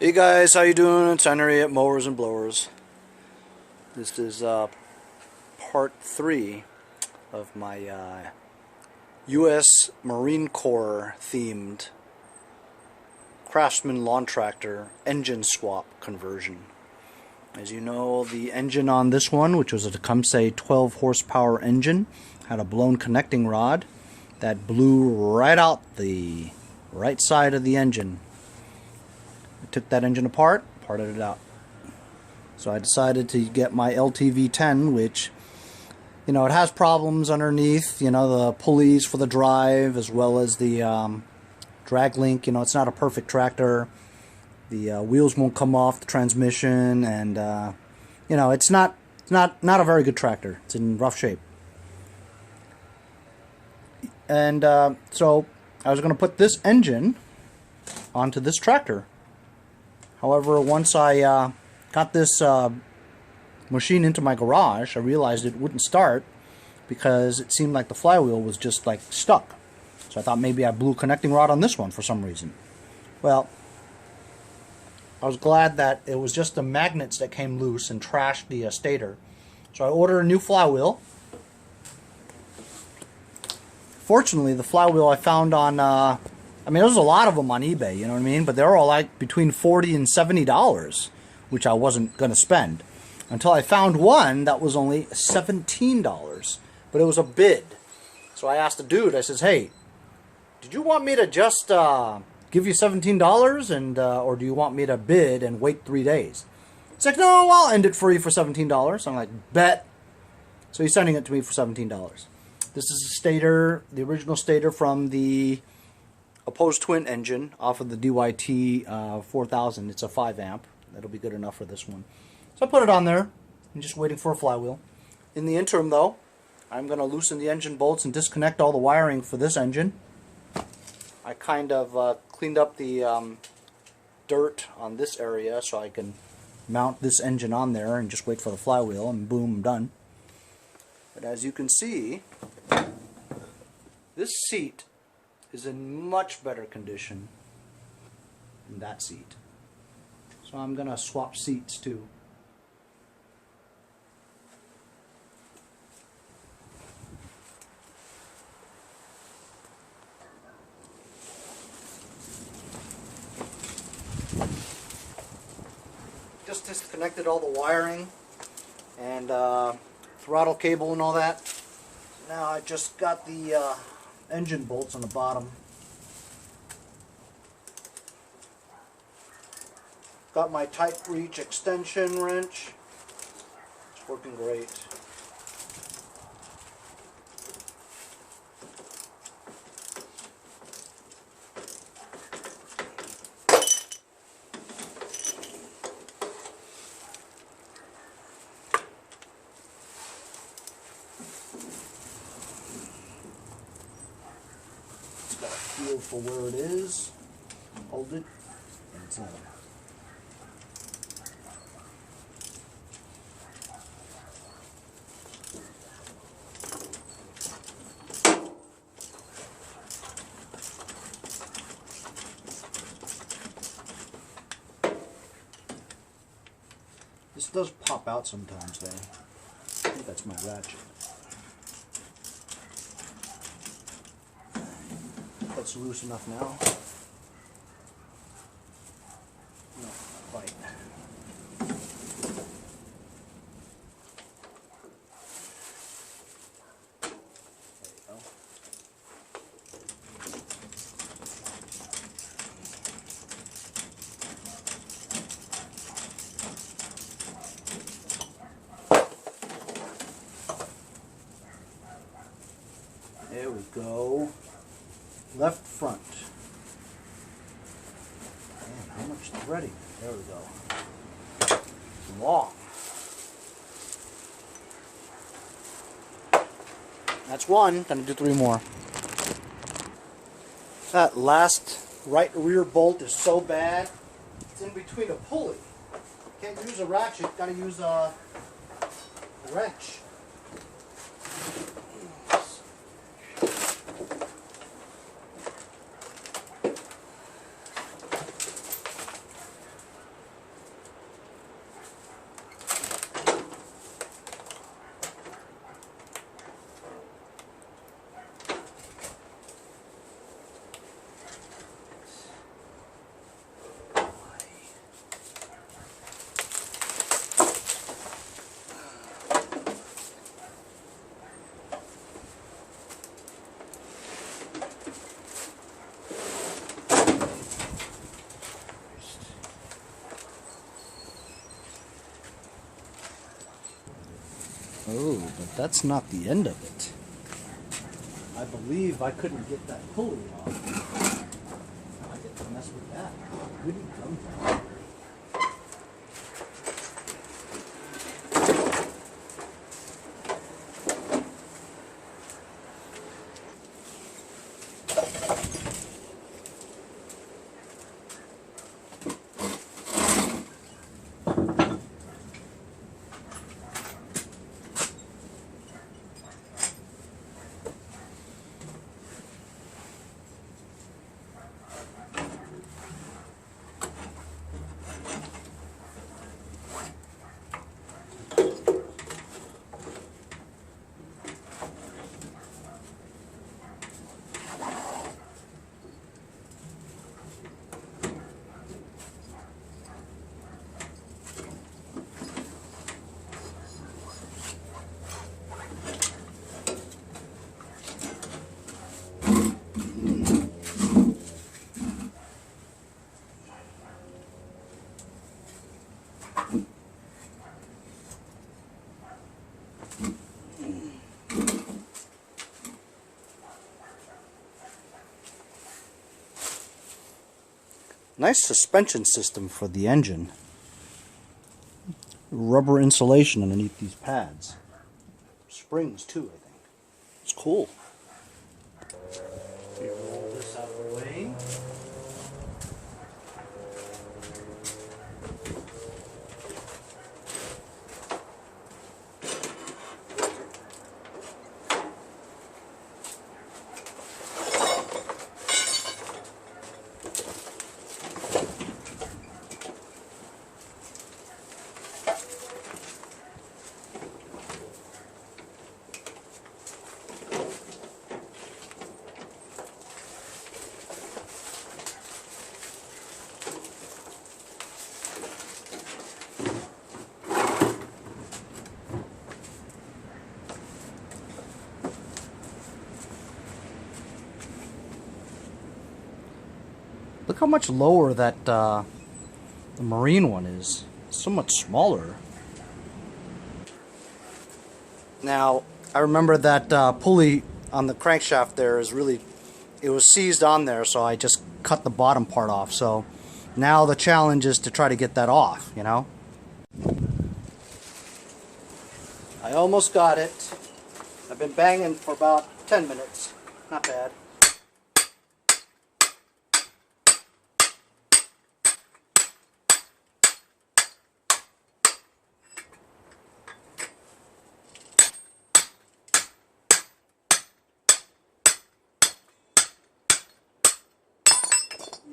Hey guys, how you doing? It's Henry at Mowers and Blowers. This is part 3 of my U.S. Marine Corps themed Craftsman lawn tractor engine swap conversion. As you know, the engine on this one, which was a Tecumseh 12 horsepower engine, had a blown connecting rod that blew right out the right side of the engine. I took that engine apart, parted it out. So I decided to get my LTV10, which, you know, it has problems underneath, you know, the pulleys for the drive as well as the drag link. You know, it's not a perfect tractor. The wheels won't come off the transmission, and you know, it's not a very good tractor. It's in rough shape. And so I was going to put this engine onto this tractor. However, once I got this machine into my garage, I realized it wouldn't start because it seemed like the flywheel was just like stuck. So I thought maybe I blew a connecting rod on this one for some reason. Well, I was glad that it was just the magnets that came loose and trashed the stator. So I ordered a new flywheel. Fortunately, the flywheel I found on, I mean, there's a lot of them on eBay, you know what I mean? But they're all like between $40 and $70, which I wasn't going to spend. Until I found one that was only $17, but it was a bid. So I asked the dude, I says, hey, did you want me to just give you $17 and or do you want me to bid and wait 3 days? He's like, no, I'll end it for you for $17. So I'm like, bet. So he's sending it to me for $17. This is a stator, the original stator from the opposed twin engine off of the DYT 4000. It's a 5 amp. That'll be good enough for this one. So I put it on there. I'm just waiting for a flywheel. In the interim, though, I'm going to loosen the engine bolts and disconnect all the wiring for this engine. I kind of cleaned up the dirt on this area so I can mount this engine on there and just wait for the flywheel, and boom, I'm done. But as you can see, this seat is in much better condition than that seat. So I'm going to swap seats too. Just disconnected all the wiring and throttle cable and all that. Now I just got the engine bolts on the bottom. Got my tight reach extension wrench. It's working great. Feel for where it is, hold it, and it's on. This does pop out sometimes though. I think that's my ratchet. That's loose enough now. No, not quite. There you go. There we go. Left front. Man, how much threading? There we go. Long. That's one. Gonna do 3 more. That last right rear bolt is so bad. It's in between a pulley. Can't use a ratchet. Gotta use a wrench. that's not the end of it. I believe I couldn't get that pulley off. I get to mess with that. Goody gum. Nice suspension system for the engine. Rubber insulation underneath these pads. Springs too, I think. It's cool. Here, roll this out of the way. Look how much lower that the marine one is. It's so much smaller. Now, I remember that pulley on the crankshaft there is really, it was seized on there, so I just cut the bottom part off. So now the challenge is to try to get that off, you know? I almost got it. I've been banging for about 10 minutes. Not bad.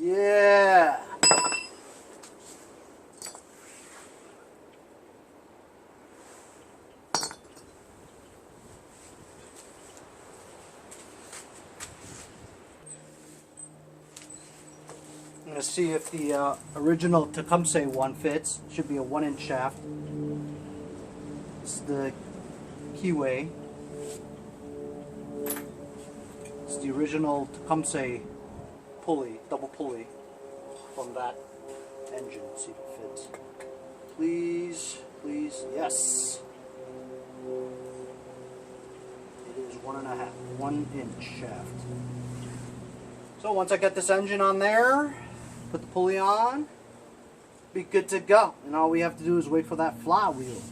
Yeah. I'm going to see if the original Tecumseh one fits. It should be a 1-inch shaft. This is the keyway. It's the original Tecumseh pulley, double pulley from that engine. Let's see if it fits. Please, please, yes. It is 1.5 shaft. So once I get this engine on there, put the pulley on, be good to go. And all we have to do is wait for that flywheel.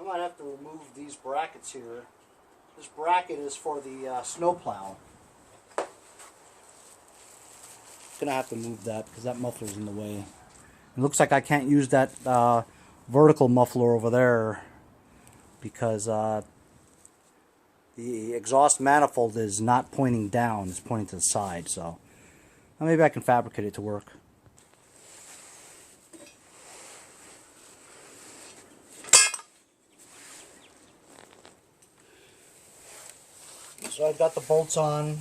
might have to remove these brackets here. This bracket is for the snowplow. Gonna have to move that because that muffler's in the way. It looks like I can't use that vertical muffler over there because the exhaust manifold is not pointing down, it's pointing to the side. So maybe I can fabricate it to work. So I've got the bolts on,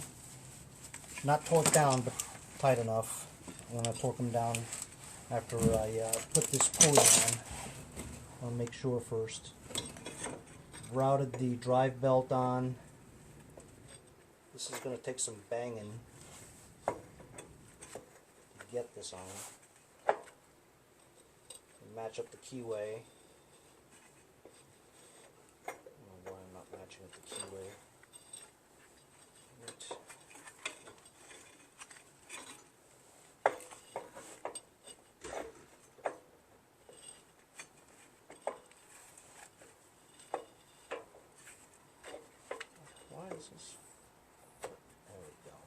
not torqued down, but tight enough. I'm going to torque them down after I put this pulley on. I'll make sure first. Routed the drive belt on. This is going to take some banging to get this on. Match up the keyway. I don't know why I'm not matching up the keyway. Why is this? There we go.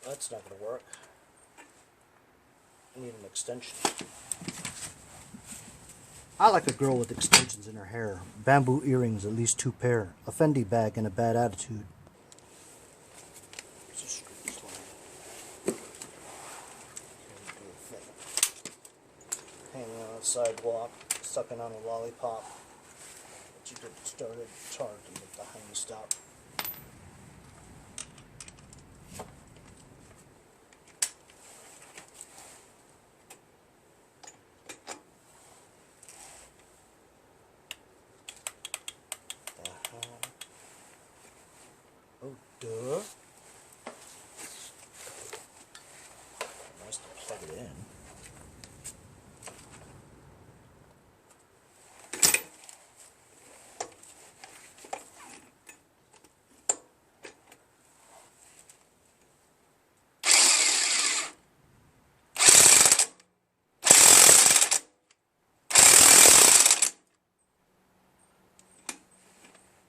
That's not going to work. I need an extension. I like a girl with extensions in her hair. Bamboo earrings, at least 2 pair. A Fendi bag, and a bad attitude. It's a screw slide. Hanging on the sidewalk, sucking on a lollipop. But you get started, it's hard to make the honey stop. Oh, duh. Nice to plug it in.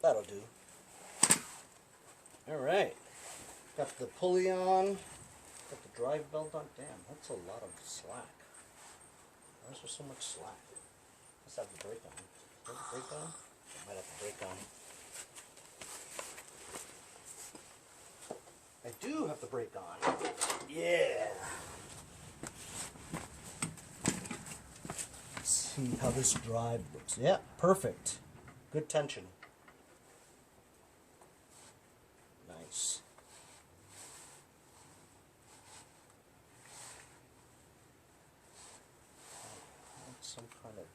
That'll do. Alright. Got the pulley on. Got the drive belt on. Damn, that's a lot of slack. Why is there so much slack? Let's have the brake on. Do I have the brake on? I might have the brake on. I do have the brake on. Yeah. Let's see how this drive looks. Yeah, perfect. Good tension. Nice. Some kind of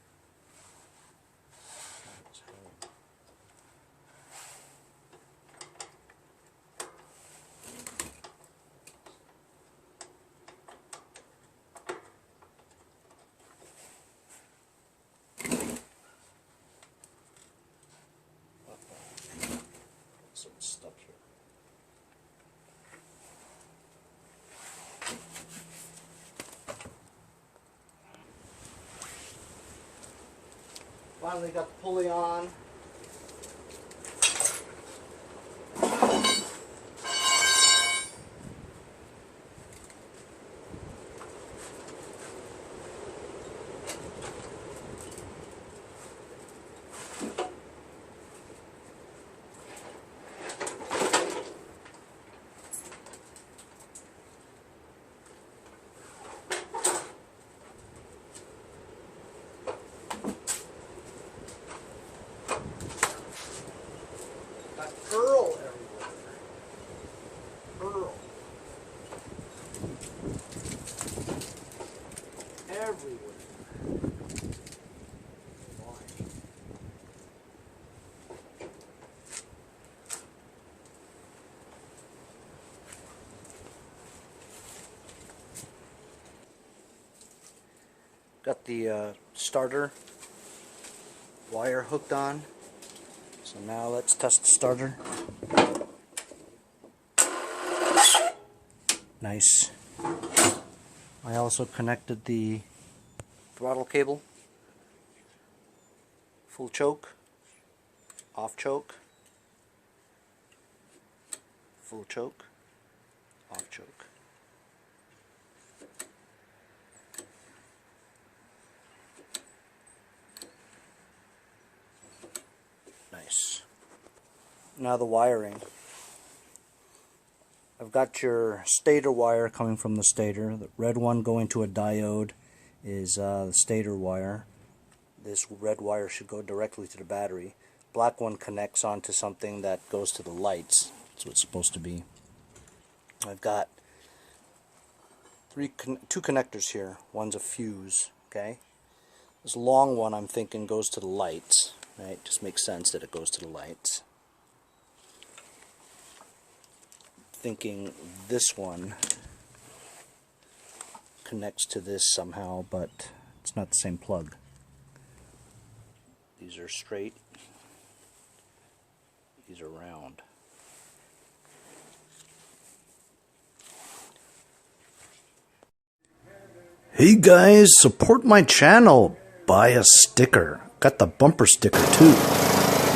so it's stuck here. Finally got the pulley on. Pearl everywhere. Pearl. Everywhere. Why? Got the starter wire hooked on. So now let's test the starter. Nice. I also connected the throttle cable. Full choke, off choke, full choke, off choke. Nice. Now the wiring. I've got your stator wire coming from the stator. The red one going to a diode is the stator wire. This red wire should go directly to the battery. Black one connects onto something that goes to the lights. That's what it's supposed to be. I've got two connectors here. One's a fuse, okay? This long one I'm thinking goes to the lights, right? Just makes sense that it goes to the lights. Thinking this one connects to this somehow, but it's not the same plug. These are straight. These are round. Hey guys, support my channel. Buy a sticker. Got the bumper sticker too.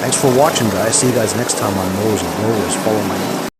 Thanks for watching, guys. See you guys next time on Mowers and Blowers. Follow my